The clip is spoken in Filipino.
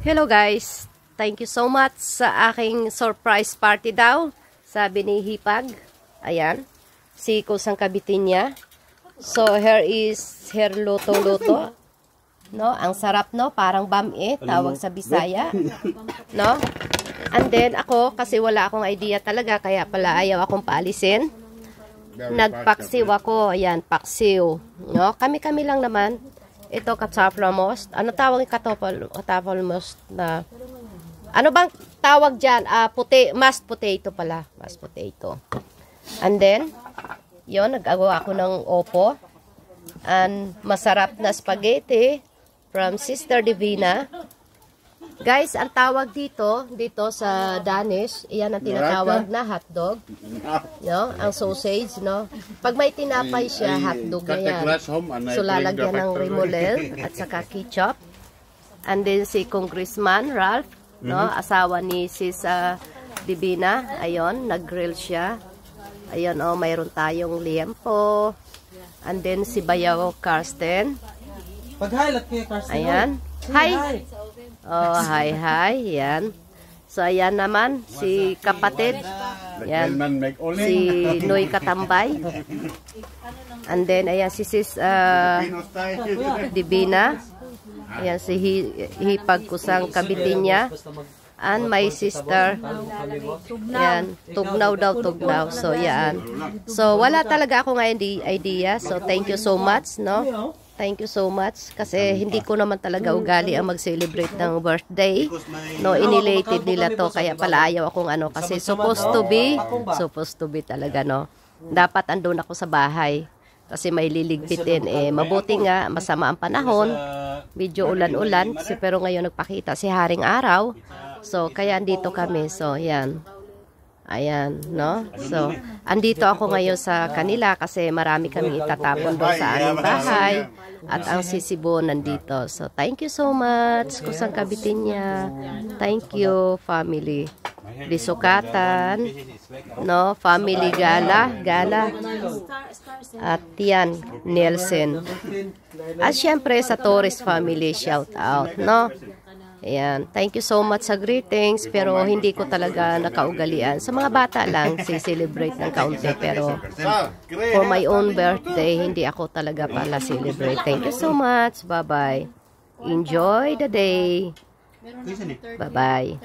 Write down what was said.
Hello guys, thank you so much sa aking surprise party daw, sabi ni Hipag. Ayan, si kusang kabitin niya. So here is her luto-luto. No, ang sarap no, parang bam-e, tawag sa Bisaya. No? And then ako, kasi wala akong idea talaga, kaya pala ayaw akong paalisin. Nagpaksiw ako, ayan, paksiw. No, kami-kami lang naman. Ito katapalmost. Ano tawag yung katapalmost na? Ano bang tawag dyan? Mashed potato pala. Mashed potato. And then, yon nag-agawa ako ng opo. And masarap na spaghetti from Sister Divina. Guys, ang tawag dito sa Danish, iyan ang tinatawag na hotdog. No? Ang sausage, no? Pag may tinapay siya, hotdog na yan. So, lalagyan ng remolel at saka ketchup. And then, si Congressman Ralph, no? Asawa ni Sis Divina, ayun, nag-grill siya. Ayun, oh, mayroon tayong liempo. And then, si Bayaw Karsten. Pag-highlight kayo, Karsten. Ayan. Hi! Oh, hi. Yan. So, ayan naman, si kapatid. Yan. Si Noy Katambay. And then, ayan, si Sis Divina. Ayan, si Hipag kusang kabitin niya. And my sister. Yan. Tugnaw daw, tugnaw. So, yan. So, wala talaga ako ngayon idea. So, thank you so much, no? Thank you so much. Kasi hindi ko naman talaga ugali ang mag-celebrate ng birthday. No, inilated nila to. Kaya pala ayaw akong ano. Kasi supposed to be talaga, no. Dapat andun ako sa bahay. Kasi may liligpitin. Mabuti nga, masama ang panahon. Medyo ulan-ulan. Pero ngayon nagpakita si Haring Araw. So, kaya andito kami. So, yan. Ayan, no? So, andito ako ngayon sa kanila kasi marami kaming itatapon doon sa aming bahay. At ang sisibo nandito. So, thank you so much. Kusang kabitin niya. Thank you, family. Bisukatan. No? Family Gala. At yan, Nielsen. At syempre sa Torres family, shout out, no? Ayan. Thank you so much sa greetings. Pero hindi ko talaga nakaugalian. Sa mga bata lang, si-celebrate ng kaunti. Pero for my own birthday, hindi ako talaga pala celebrate. Thank you so much. Bye-bye. Enjoy the day. Bye-bye.